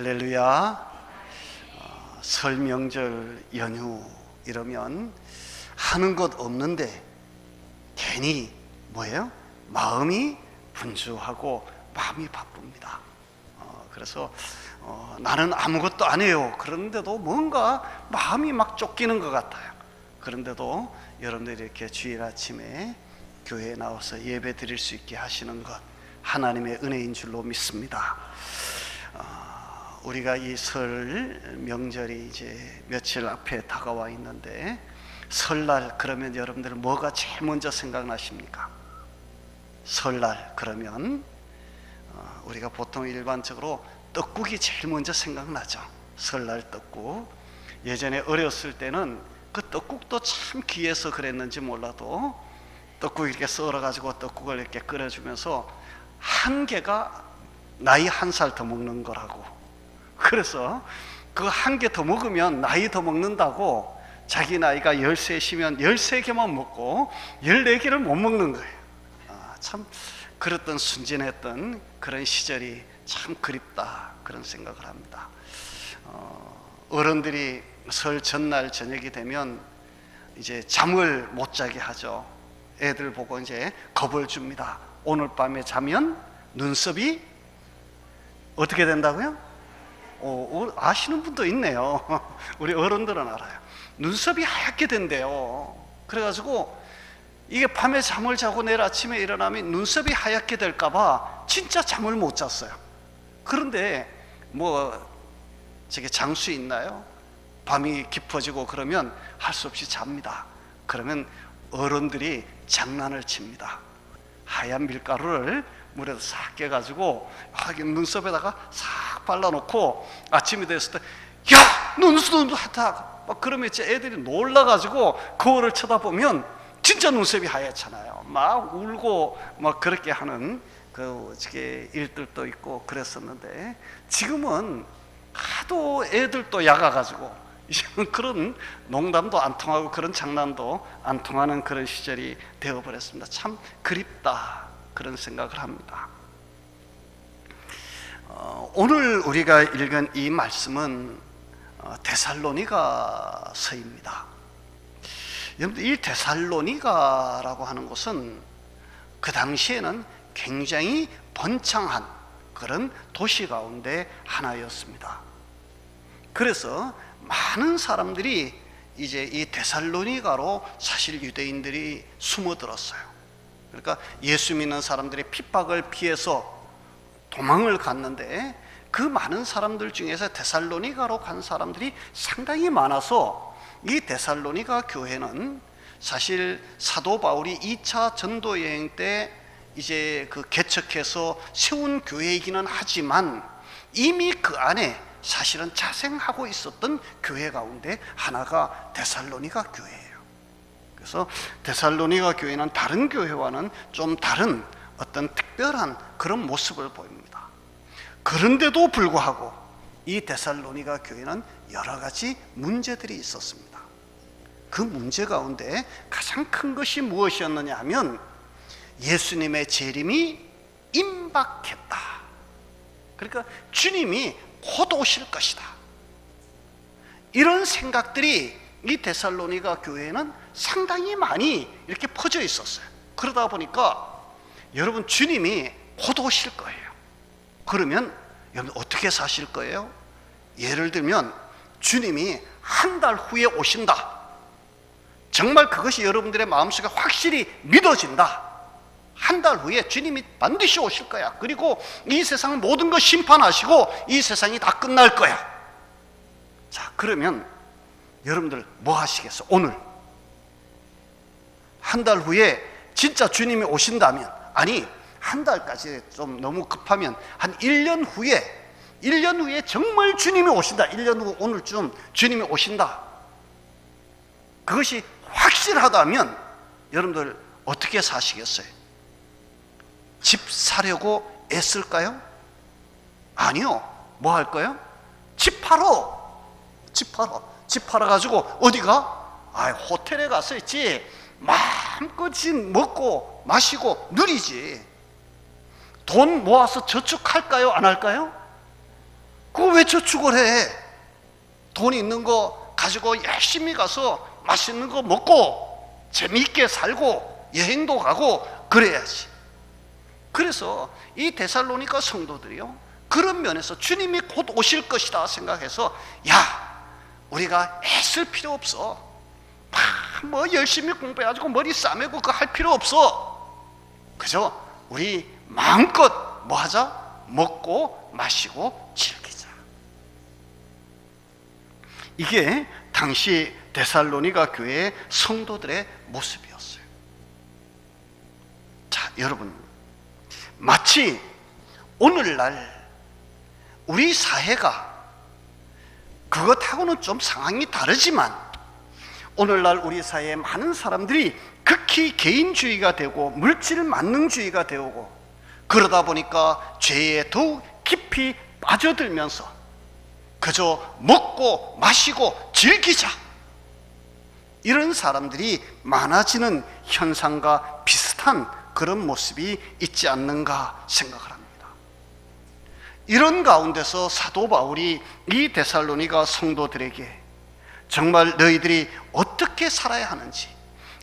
할렐루야. 설 명절 연휴 이러면 하는 것 없는데 괜히 뭐예요? 마음이 분주하고 마음이 바쁩니다. 그래서 나는 아무것도 안 해요. 그런데도 뭔가 마음이 막 쫓기는 것 같아요. 그런데도 여러분들이 이렇게 주일 아침에 교회에 나와서 예배 드릴 수 있게 하시는 것 하나님의 은혜인 줄로 믿습니다. 우리가 이 설 명절이 이제 며칠 앞에 다가와 있는데, 설날 그러면 여러분들 뭐가 제일 먼저 생각나십니까? 설날 그러면 우리가 보통 일반적으로 떡국이 제일 먼저 생각나죠. 설날 떡국. 예전에 어렸을 때는 그 떡국도 참 귀해서 그랬는지 몰라도 떡국 이렇게 썰어가지고 떡국을 이렇게 끓여주면서 한 개가 나이 1살 더 먹는 거라고. 그래서 그 한 개 더 먹으면 나이 더 먹는다고 자기 나이가 13이면 13개만 먹고 14개를 못 먹는 거예요. 참 그랬던 순진했던 그런 시절이 참 그립다, 그런 생각을 합니다. 어른들이 설 전날 저녁이 되면 이제 잠을 못 자게 하죠. 애들 보고 이제 겁을 줍니다. 오늘 밤에 자면 눈썹이 어떻게 된다고요? 아시는 분도 있네요. 우리 어른들은 알아요. 눈썹이 하얗게 된대요. 그래가지고 이게 밤에 잠을 자고 내일 아침에 일어나면 눈썹이 하얗게 될까봐 진짜 잠을 못 잤어요. 그런데 뭐 저게 장수 있나요? 밤이 깊어지고 그러면 할 수 없이 잡니다. 그러면 어른들이 장난을 칩니다. 하얀 밀가루를 물에다 싹 깨가지고 눈썹에다가 싹 발라놓고 아침이 됐을 때 야! 눈썹 하다! 막 그러면 이제 애들이 놀라가지고 거울을 쳐다보면 진짜 눈썹이 하얗잖아요. 막 울고 막 그렇게 하는 그 일들도 있고 그랬었는데, 지금은 하도 애들도 약아가지고 이제는 그런 농담도 안 통하고 그런 장난도 안 통하는 그런 시절이 되어버렸습니다. 참 그립다, 그런 생각을 합니다. 오늘 우리가 읽은 이 말씀은 데살로니가서입니다. 여러분들, 이 데살로니가라고 하는 곳은 그 당시에는 굉장히 번창한 그런 도시 가운데 하나였습니다. 그래서 많은 사람들이 이제 이 데살로니가로 사실 유대인들이 숨어들었어요. 그러니까 예수 믿는 사람들의 핍박을 피해서 도망을 갔는데, 그 많은 사람들 중에서 데살로니가로 간 사람들이 상당히 많아서 이 데살로니가 교회는 사실 사도 바울이 2차 전도 여행 때 이제 그 개척해서 세운 교회이기는 하지만 이미 그 안에 사실은 자생하고 있었던 교회 가운데 하나가 데살로니가 교회예요. 그래서 데살로니가 교회는 다른 교회와는 좀 다른 어떤 특별한 그런 모습을 보입니다. 그런데도 불구하고 이 데살로니가 교회는 여러 가지 문제들이 있었습니다. 그 문제 가운데 가장 큰 것이 무엇이었느냐 하면 예수님의 재림이 임박했다. 그러니까 주님이 곧 오실 것이다. 이런 생각들이 이 데살로니가 교회에는 상당히 많이 이렇게 퍼져 있었어요. 그러다 보니까 여러분, 주님이 곧 오실 거예요. 그러면 여러분 어떻게 사실 거예요? 예를 들면 주님이 한 달 후에 오신다. 정말 그것이 여러분들의 마음속에 확실히 믿어진다. 한 달 후에 주님이 반드시 오실 거야. 그리고 이 세상 모든 것 심판하시고 이 세상이 다 끝날 거야. 자, 그러면 여러분들 뭐 하시겠어? 오늘 한 달 후에 진짜 주님이 오신다면, 아니 한 달까지 좀 너무 급하면 한 1년 후에 정말 주님이 오신다. 1년 후 오늘쯤 주님이 오신다. 그것이 확실하다면 여러분들 어떻게 사시겠어요? 집 사려고 애쓸까요? 아니요. 뭐 할 거예요? 집 팔아가지고 어디가? 호텔에 가서 있지. 마음껏 먹고 마시고 누리지. 돈 모아서 저축할까요? 안 할까요? 그거 왜 저축을 해? 돈 있는 거 가지고 열심히 가서 맛있는 거 먹고 재미있게 살고 여행도 가고 그래야지. 그래서 이 데살로니가 성도들이요, 그런 면에서 주님이 곧 오실 것이다 생각해서, 야, 우리가 애쓸 필요 없어. 뭐 열심히 공부해가지고 머리 싸매고 그거 할 필요 없어. 그저 우리 마음껏 뭐 하자? 먹고 마시고 즐기자. 이게 당시 데살로니가 교회의 성도들의 모습이었어요. 자, 여러분, 마치 오늘날 우리 사회가 그것하고는 좀 상황이 다르지만, 오늘날 우리 사회에 많은 사람들이 극히 개인주의가 되고 물질 만능주의가 되고, 그러다 보니까 죄에 더욱 깊이 빠져들면서 그저 먹고 마시고 즐기자, 이런 사람들이 많아지는 현상과 비슷한 그런 모습이 있지 않는가 생각을 합니다. 이런 가운데서 사도 바울이 이 데살로니가 성도들에게 정말 너희들이 어떻게 살아야 하는지,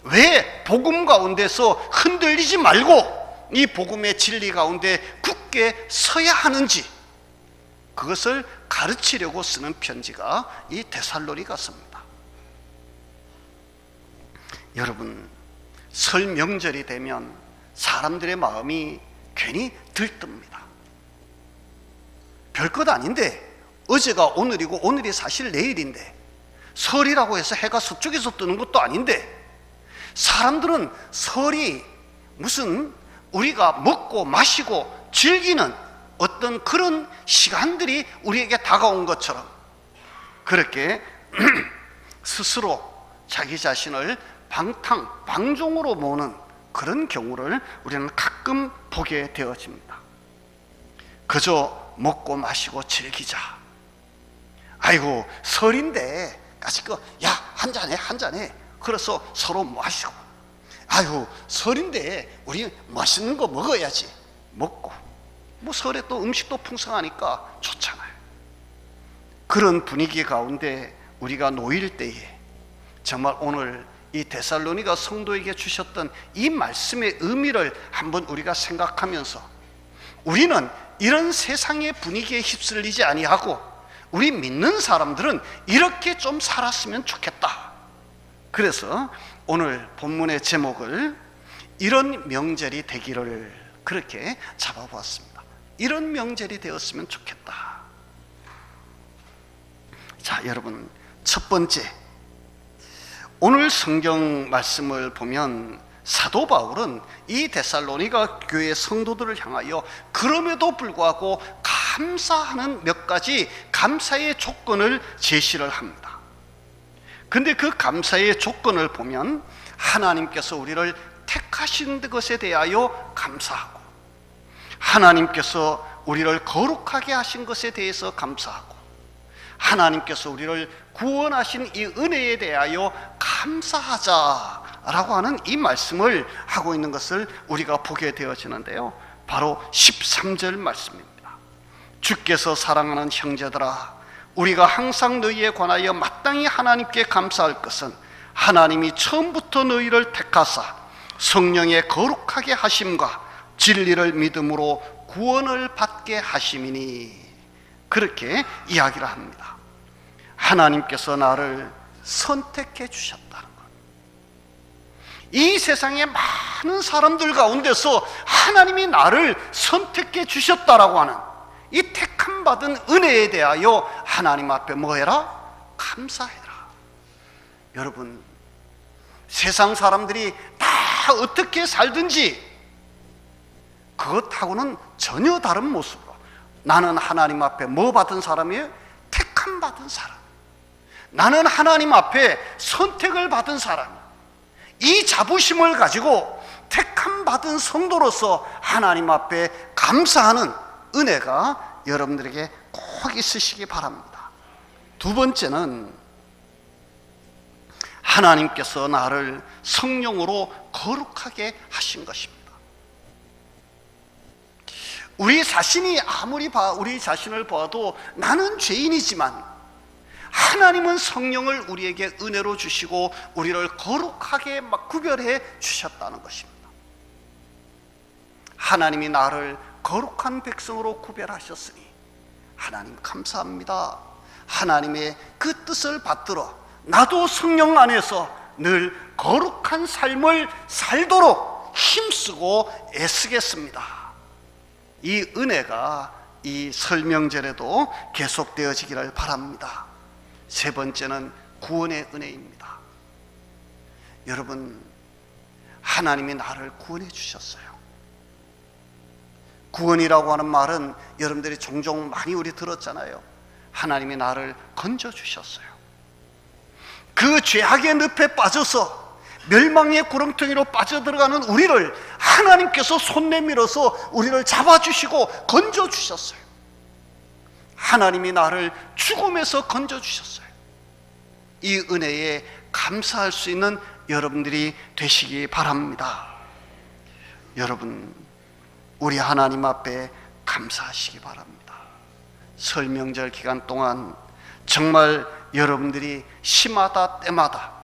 왜 복음 가운데서 흔들리지 말고 이 복음의 진리 가운데 굳게 서야 하는지, 그것을 가르치려고 쓰는 편지가 이 데살로니가서입니다. 여러분, 설 명절이 되면 사람들의 마음이 괜히 들뜹니다. 별것 아닌데, 어제가 오늘이고 오늘이 사실 내일인데, 설이라고 해서 해가 서쪽에서 뜨는 것도 아닌데, 사람들은 설이 무슨 우리가 먹고 마시고 즐기는 어떤 그런 시간들이 우리에게 다가온 것처럼 그렇게 스스로 자기 자신을 방종으로 모는 그런 경우를 우리는 가끔 보게 되어집니다. 그저 먹고 마시고 즐기자. 아이고, 설인데 까짓거 야, 한잔해 한잔해. 그래서 서로 마시고, 아이고, 설인데 우리 맛있는 거 먹어야지. 먹고, 뭐 설에 또 음식도 풍성하니까 좋잖아요. 그런 분위기 가운데 우리가 놓일 때에 정말 오늘 이 데살로니가 성도에게 주셨던 이 말씀의 의미를 한번 우리가 생각하면서, 우리는 이런 세상의 분위기에 휩쓸리지 아니하고 우리 믿는 사람들은 이렇게 좀 살았으면 좋겠다. 그래서 오늘 본문의 제목을 이런 명절이 되기를 그렇게 잡아보았습니다. 이런 명절이 되었으면 좋겠다. 자, 여러분, 첫 번째, 오늘 성경 말씀을 보면 사도 바울은 이 데살로니가 교회 성도들을 향하여 그럼에도 불구하고 감사하는 몇 가지 감사의 조건을 제시를 합니다. 근데 그 감사의 조건을 보면 하나님께서 우리를 택하신 것에 대하여 감사하고, 하나님께서 우리를 거룩하게 하신 것에 대해서 감사하고, 하나님께서 우리를 구원하신 이 은혜에 대하여 감사하자라고 하는 이 말씀을 하고 있는 것을 우리가 보게 되어지는데요, 바로 13절 말씀입니다. 주께서 사랑하는 형제들아, 우리가 항상 너희에 관하여 마땅히 하나님께 감사할 것은 하나님이 처음부터 너희를 택하사 성령의 거룩하게 하심과 진리를 믿음으로 구원을 받게 하심이니, 그렇게 이야기를 합니다. 하나님께서 나를 선택해 주셨다는 것, 이 세상의 많은 사람들 가운데서 하나님이 나를 선택해 주셨다라고 하는 이 택함 받은 은혜에 대하여 하나님 앞에 뭐 해라? 감사해라. 여러분, 세상 사람들이 다 어떻게 살든지 그것하고는 전혀 다른 모습으로 나는 하나님 앞에 뭐 받은 사람이에요? 택함 받은 사람. 나는 하나님 앞에 선택을 받은 사람. 이 자부심을 가지고 택함 받은 성도로서 하나님 앞에 감사하는 은혜가 여러분들에게 꼭 있으시기 바랍니다. 두 번째는 하나님께서 나를 성령으로 거룩하게 하신 것입니다. 우리 자신이 아무리 우리 자신을 봐도 나는 죄인이지만 하나님은 성령을 우리에게 은혜로 주시고 우리를 거룩하게 막 구별해 주셨다는 것입니다. 하나님이 나를 거룩한 백성으로 구별하셨으니 하나님 감사합니다. 하나님의 그 뜻을 받들어 나도 성령 안에서 늘 거룩한 삶을 살도록 힘쓰고 애쓰겠습니다. 이 은혜가 이 설명절에도 계속되어지기를 바랍니다. 세 번째는 구원의 은혜입니다. 여러분, 하나님이 나를 구원해 주셨어요. 구원이라고 하는 말은 여러분들이 종종 많이 우리 들었잖아요. 하나님이 나를 건져 주셨어요. 그 죄악의 늪에 빠져서 멸망의 구렁텅이로 빠져들어가는 우리를 하나님께서 손 내밀어서 우리를 잡아주시고 건져 주셨어요. 하나님이 나를 죽음에서 건져 주셨어요. 이 은혜에 감사할 수 있는 여러분들이 되시기 바랍니다. 여러분, 우리 하나님 앞에 감사하시기 바랍니다. 설 명절 기간 동안 정말 여러분들이 시마다 때마다